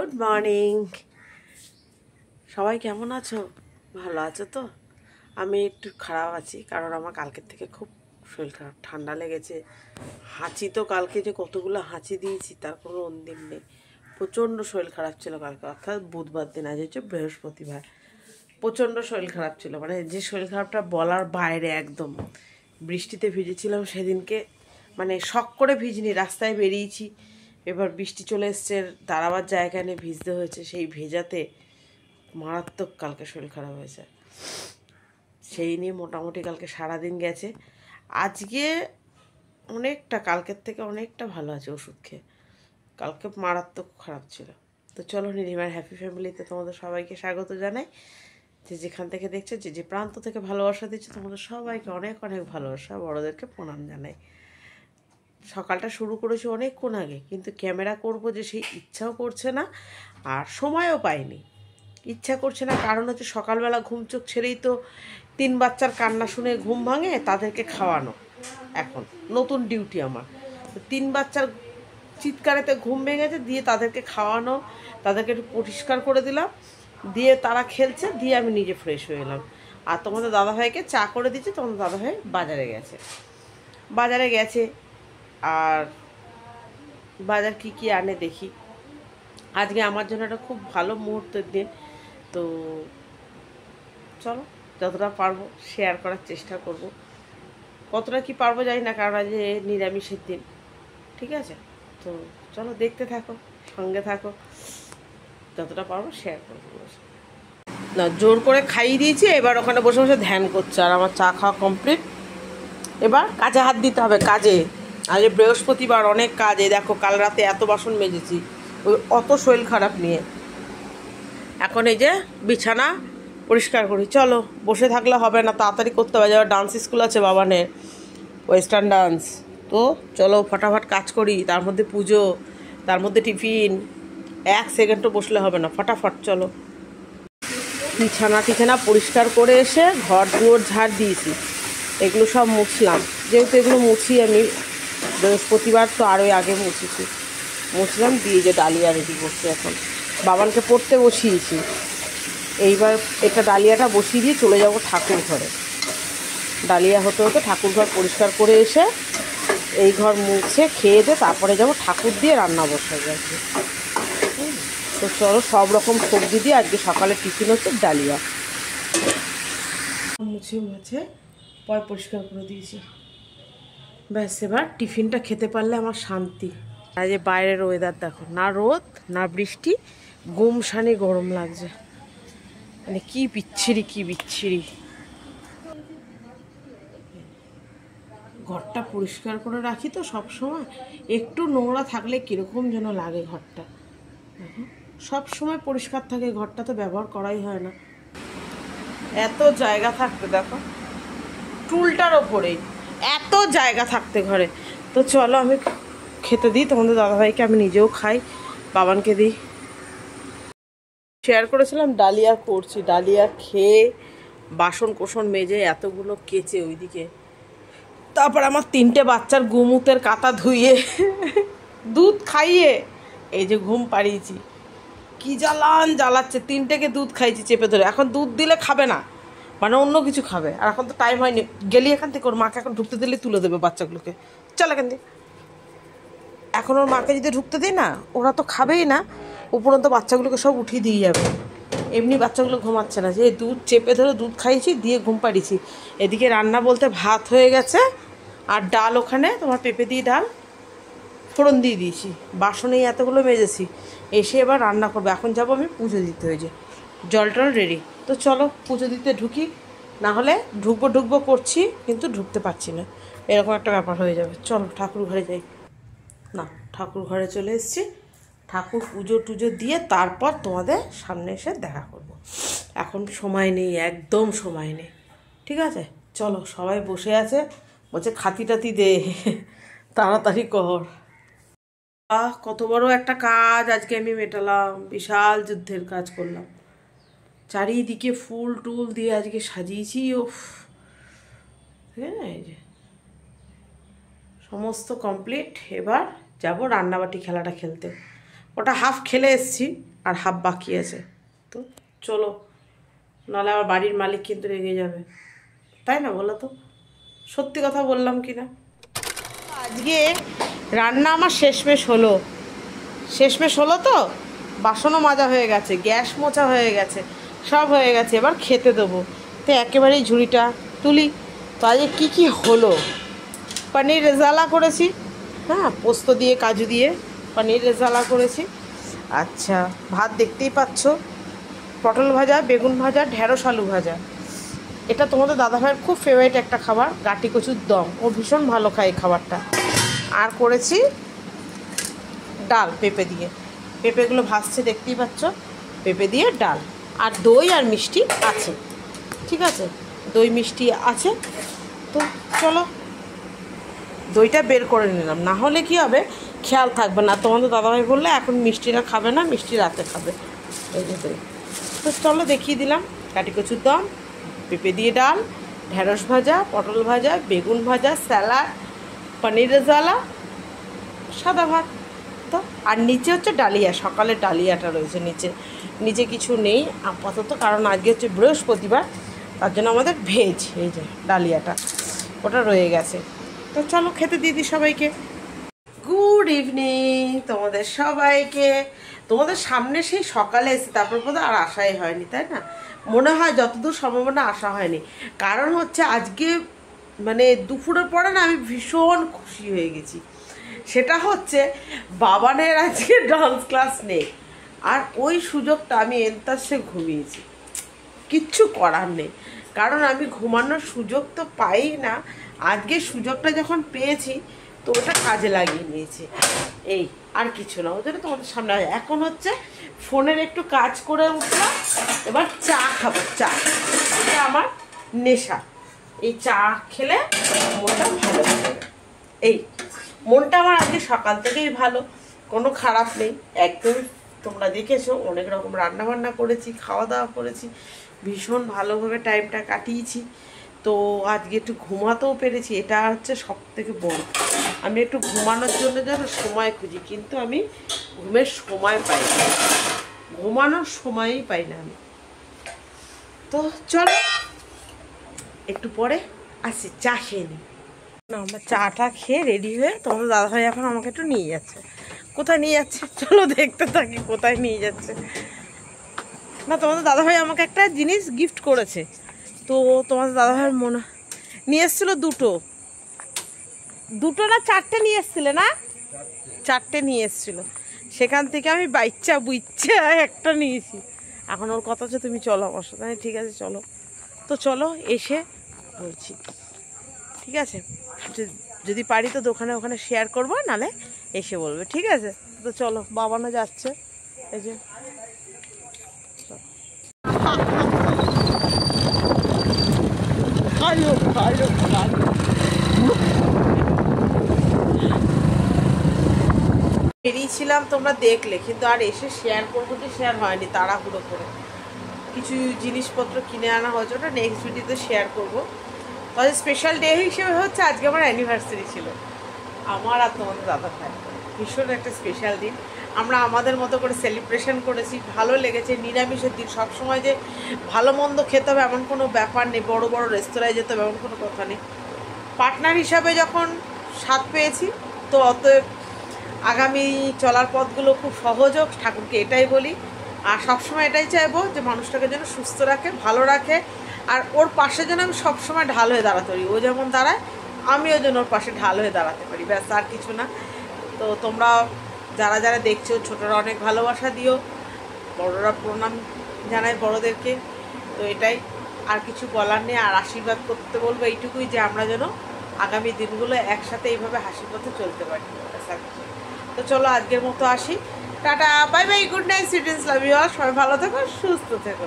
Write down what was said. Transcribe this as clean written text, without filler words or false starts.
Good morning. সবাই কেমন আছো? ভালো আছো তো? আমি একটু খারাপ আছি, কারণ আমার কালকের থেকে খুব শরীর খারাপ, ঠান্ডা লেগেছে। হাঁচি তো কালকে যে কতগুলো হাঁচি দিয়েছি তার কোনো অন্তিম নেই। প্রচণ্ড শরীর খারাপ ছিল কালকে, অর্থাৎ বুধবার দিন, আজ হচ্ছে বৃহস্পতিবার। প্রচণ্ড শরীর খারাপ ছিল, মানে যে শরীর খারাপটা বলার বাইরে একদম। বৃষ্টিতে ভিজেছিলাম সেদিনকে, মানে শখ করে ভিজিনি, রাস্তায় বেরিয়েছি, এবার বৃষ্টি চলে এসছে, দাঁড়াবার জায়গা নিয়ে ভিজতে হয়েছে। সেই ভেজাতে মারাত্মক কালকে শরীর খারাপ হয়েছে। সেই নিয়ে মোটামুটি কালকে সারাদিন গেছে। আজকে অনেকটা, কালকের থেকে অনেকটা ভালো আছে ওষুধ খেয়ে। কালকে মারাত্মক খারাপ ছিল। তো চলো, নীলিমার হ্যাপি ফ্যামিলিতে তোমাদের সবাইকে স্বাগত জানাই। যে যেখান থেকে দেখছো, যে যে প্রান্ত থেকে ভালোবাসা দিচ্ছে, তোমাদের সবাইকে অনেক অনেক ভালোবাসা, বড়োদেরকে প্রণাম জানাই। সকালটা শুরু করেছি অনেকক্ষণ আগে, কিন্তু ক্যামেরা করব যে সেই ইচ্ছাও করছে না, আর সময়ও পাইনি। ইচ্ছা করছে না কারণ হচ্ছে সকালবেলা ঘুম চোখ ছেড়েই তো 3 বাচ্চার কান্না শুনে ঘুম ভাঙে, তাদেরকে খাওয়ানো এখন নতুন ডিউটি আমার। তো 3 বাচ্চার চিৎকারেতে ঘুম ভেঙেছে, দিয়ে তাদেরকে খাওয়ানো, তাদেরকে একটু পরিষ্কার করে দিলাম, দিয়ে তারা খেলছে, দিয়ে আমি নিজে ফ্রেশ হয়ে এলাম। আর তোমাদের দাদাভাইকে চা করে দিচ্ছি। তোমাদের দাদাভাই বাজারে গেছে। আর বাজার কি আনে দেখি। আজকে আমার জন্য একটা খুব ভালো মুহূর্তের দিন। তো চলো, যতটা পারবো শেয়ার করার চেষ্টা করব। কতটা কি পারবো জানি না, কারণ আজ নিরামিষের দিন। ঠিক আছে, তো চলো দেখতে থাকো, সঙ্গে থাকো, যতটা পারবো শেয়ার করবো। না, জোর করে খাইয়ে দিয়েছি, এবার ওখানে বসে বসে ধ্যান করছে। আর আমার চা খাওয়া কমপ্লিট, এবার কাজে হাত দিতে হবে। কাজে আজ বৃহস্পতিবার, অনেক কাজে। দেখো কাল রাতে এত বাসন মেজেছি, ওই অত শরীর খারাপ নিয়ে। এখন এই যে বিছানা পরিষ্কার করি। চলো, বসে থাকলে হবে না, তাড়াতাড়ি করতে হবে। যাবার ডান্স স্কুল আছে বাবানের, ওয়েস্টার্ন ডান্স। তো চলো ফটাফট কাজ করি, তার মধ্যে পুজো, তার মধ্যে টিফিন। 1 সেকেন্ডও বসলে হবে না, ফটাফট চলো। বিছানা পরিষ্কার করে এসে ঘর দুয়ার ঝাড় দিয়েছি, এগুলো সব মুছলাম। যেহেতু এগুলো মুছি আমি, বৃহস্পতিবার তো আরোই আগে মুছলাম, দিয়ে যে ডালিয়া রেডি করছি। এখন বাবানকে পড়তে বসিয়েছি। এইবার এটা ডালিয়াটা বসিয়ে দিয়ে চলে যাব ঠাকুর ঘরে। ডালিয়া হতে হতে ঠাকুর ঘর পরিষ্কার করে এসে এই ঘর মুছে খেয়ে দিয়ে তারপরে যাব ঠাকুর দিয়ে রান্না বসাই গেছে। তো চলো, সব রকম সবজি দিয়ে আজকে সকালে টিফিন হচ্ছে ডালিয়া। মুছে পরে পরিষ্কার করে দিয়েছি। ব্যাস, এবার টিফিনটা খেতে পারলে আমার শান্তি। আর যে বাইরের ওয়েদার দেখো, না রোদ না বৃষ্টি, গুমসানি গরম লাগছে, মানে কি বিচ্ছিরি। ঘরটা পরিষ্কার করে রাখি তো সব সময়, একটু নোংরা থাকলে কীরকম যেন লাগে ঘরটা। সব সময় পরিষ্কার থাকে ঘরটা, তো ব্যবহার করাই হয় না। এত জায়গা থাকতে, দেখো টুলটার ওপরেই এত জায়গা থাকতে ঘরে। তো চলো আমি খেতে দিই তোমাদের দাদাভাইকে, আমি নিজেও খাই, বাবানকে দিই। শেয়ার করেছিলাম ডালিয়া করছি, ডালিয়া খেয়ে বাসন কোসন মেজে এতগুলো কেচে ওইদিকে, তারপর আমার 3টে বাচ্চার গুমুতের কাতা ধুইয়ে দুধ খাইয়ে এই যে ঘুম পাড়িয়েছি। কি জ্বালাচ্ছে, 3টেকে দুধ খাইছি চেপে ধরে। এখন দুধ দিলে খাবে না, মানে অন্য কিছু খাবে। আর এখন তো টাইম হয়নি, গেলি এখান থেকে, ওর মাকে এখন ঢুকতে দিলে তুলে দেবে বাচ্চাগুলোকে। চল এখান থেকে। এখন ওর মাকে যদি ঢুকতে দিই না, ওরা তো খাবেই না, উপরন্ত বাচ্চাগুলোকে সব উঠিয়ে দিয়ে যাবে। এমনি বাচ্চাগুলো ঘুমাচ্ছে না, যে দুধ চেপে ধরে দুধ খাইয়েছি, দিয়ে ঘুম পাড়িয়েছি। এদিকে রান্না বলতে ভাত হয়ে গেছে, আর ডাল ওখানে তোমার পেঁপে দিয়ে ডাল ফোড়ন দিয়ে দিয়েছি। বাসনেই এতগুলো মেজেছি, এসে এবার রান্না করবো। এখন যাবো আমি পুজো দিতে, হয়ে যে জল টল রেডি। তো চলো পুজো দিতে ঢুকি, না হলে ঢুকবো করছি কিন্তু ঢুকতে পারছি না, এরকম একটা ব্যাপার হয়ে যাবে। চলো ঠাকুর ঘরে যাই। না, ঠাকুর ঘরে চলে এসেছি, ঠাকুর পুজো টুজো দিয়ে তারপর তোমাদের সামনে এসে দেখা করব। এখন সময় নেই, একদম সময় নেই। ঠিক আছে, চলো। সবাই বসে আছে, বলছে খাতি টাতি দে, তাড়াতাড়ি কর। কত বড় একটা কাজ আজকে আমি মেটালাম, বিশাল যুদ্ধের কাজ করলাম। চারিদিকে ফুল টুল দিয়ে আজকে সাজিয়েছি। ওফ, এই যে সমস্ত কমপ্লিট। এবার যাব রান্নাবাটি খেলাটা খেলতে। ওটা হাফ খেলে এসছি, আর হাফ বাকি আছে। তো চলো, নাহলে আমার বাড়ির মালিক কিন্তু রেগে যাবে, তাই না বলো তো? সত্যি কথা বললাম কি না? আজকে রান্না আমার শেষমেশ হলো, তো বাসনও মাজা হয়ে গেছে, গ্যাস মোছা হয়ে গেছে, সব হয়ে গেছে। এবার খেতে দেবো, তো একেবারেই ঝুড়িটা তুলি। তো আজকে কী কী হলো, পনির রেজালা করেছি, হ্যাঁ, পোস্ত দিয়ে কাজু দিয়ে পনির রেজালা করেছি। আচ্ছা, ভাত দেখতেই পাচ্ছ, পটল ভাজা, বেগুন ভাজা, ঢেঁড়স আলু ভাজা। এটা তোমাদের দাদাভাইয়ের খুব ফেভারিট একটা খাবার, গাটি কচুর দম, ও ভীষণ ভালো খায় এই খাবারটা। আর করেছি ডাল পেঁপে দিয়ে, পেঁপেগুলো ভাজছে দেখতেই পাচ্ছ, পেঁপে দিয়ে ডাল। আর দই আর মিষ্টি আছে, ঠিক আছে, দই মিষ্টি আছে। তো চলো, দইটা বের করে নিলাম, না হলে কি হবে খেয়াল থাকবে না। তোমাদের দাদাভাই বললে এখন মিষ্টিটা খাবে না, মিষ্টি রাতে খাবে, এই যে দই। তো চলো দেখিয়ে দিলাম, কাটি কচুর দম, পেঁপে দিয়ে ডাল, ঢেঁড়স ভাজা, পটল ভাজা, বেগুন ভাজা, স্যালাড, পনির রেজালা, সাদা ভাত। তো আর নিচে হচ্ছে ডালিয়া, সকালের ডালিয়াটা রয়েছে নিচে কিছু নেই আপাতত, কারণ আজকে হচ্ছে বৃহস্পতিবার, তার জন্য আমাদের ভেজ, এই যে ডালিয়াটা ওটা রয়ে গেছে। তো চলো খেতে দিয়ে দিই সবাইকে। গুড ইভিনিং তোমাদের সবাইকে। তোমাদের সামনে সেই সকালে এসে তারপর বোধহয় আর আসাই হয়নি, তাই না? মনে হয় যতদূর সম্ভাবনা আসা হয়নি, কারণ হচ্ছে আজকে মানে দুপুরের পরে না আমি ভীষণ খুশি হয়ে গেছি। সেটা হচ্ছে বাবানের আজকে ডান্স ক্লাস নেই, আর ওই সুযোগটা আমি এন্তাসে ঘুমিয়েছি, কিচ্ছু করার নেই, কারণ আমি ঘুমানোর সুযোগ তো পাই না। আজকে সুযোগটা যখন পেয়েছি তো ওটা কাজে লাগিয়ে নিয়েছি, এই আর কিছু না। ওদের তোমাদের সামনে এখন হচ্ছে ফোনের একটু কাজ করে উঠলাম, এবার চা খাবো, চা, এটা আমার নেশা। এই চা খেলে মনটা ভালো হবে, এই মনটা আমার আজকে সকাল থেকেই ভালো, কোনো খারাপ নেই একদমই। তোমরা দেখেছো অনেক রকম রান্নাবান্না করেছি, খাওয়া দাওয়া করেছি, ভীষণ ভালোভাবে টাইমটা কাটিয়েছি। তো আজকে একটু ঘুমাতেও পেরেছি, এটা হচ্ছে সব থেকে বড়। আমি একটু ঘুমানোর জন্য যেন সময় খুঁজি, কিন্তু আমি ঘুমের সময় পাই না, ঘুমানোর সময়ই পাই না আমি। তো চলো একটু পরে আসি, চা খেয়ে নিই। না, আমরা চাটা খেয়ে রেডি হয়ে তোমাদের দাদাভাই এখন আমাকে একটু নিয়ে যাচ্ছে। কোথায় নিয়ে যাচ্ছে চলো দেখতে থাকি, কোথায় নিয়ে যাচ্ছে। না, তোমাদের দাদাভাই আমাকে একটা জিনিস গিফট করেছে, তো তোমাদের দাদাভাইয়ের মনে নিয়ে এসেছিলো দুটো না চারটে নিয়ে এসেছিলে না, চারটে নিয়ে এসেছিলো, সেখান থেকে আমি বাইচ্চা বুইচ্ছা একটা নিয়েছি। এখন ওর কথা হচ্ছে তুমি চলো আমার সাথে, ঠিক আছে চলো। তো চলো এসে বলছি, ঠিক আছে, যদি পারি তো ওখানে শেয়ার করবো, নালে এসে বলবে, ঠিক আছে? তো চলো, বাবানো যাচ্ছে, এই যে বেরিয়েছিলাম তোমরা দেখলে, কিন্তু আর এসে শেয়ার করবো যে শেয়ার হয়নি, তাড়াহুড়ো করে কিছু জিনিসপত্র কিনে আনা হয়েছে, ওটা নেক্সট ভিডিওতে শেয়ার করবো। তবে স্পেশাল ডে হিসেবে হচ্ছে আজকে আমার অ্যানিভার্সারি ছিল, আমার আর তোমাদের দাদা ভাই, ভীষণ একটা স্পেশাল দিন। আমরা আমাদের মতো করে সেলিব্রেশন করেছি, ভালো লেগেছে। নিরামিষের দিন, সবসময় যে ভালো মন্দ খেতে হবে এমন কোনো ব্যাপার নেই, বড় বড় রেস্তোরাঁয় যেতে হবে এমন কোনো কথা নেই। পার্টনার হিসাবে যখন স্বাদ পেয়েছি, তো অতএব আগামী চলার পথগুলো খুব সহজ হোক, ঠাকুরকে এটাই বলি। আর সবসময় এটাই চাইবো যে মানুষটাকে যেন সুস্থ রাখে, ভালো রাখে, আর ওর পাশে যেন আমি সবসময় ঢাল হয়ে দাঁড়াতে পারি। ও যেমন দাঁড়ায় আমিও যেন ওর পাশে ঢাল হয়ে দাঁড়াতে পারি, ব্যাস, আর কিছু না। তো তোমরা যারা যারা দেখছো, ছোটরা অনেক ভালোবাসা দিও, বড়রা প্রণাম জানাই বড়দেরকে। তো এটাই, আর কিছু বলার নেই। আর আশীর্বাদ করতে বলবো এইটুকুই, যে আমরা যেন আগামী দিনগুলো একসাথে এইভাবে হাসি পথে চলতে পারি। তো চলো আজকের মতো আসি, tata, bye bye, good night, sweet dreams, love you all, সবাই ভালো থেকো, সুস্থ থেকো।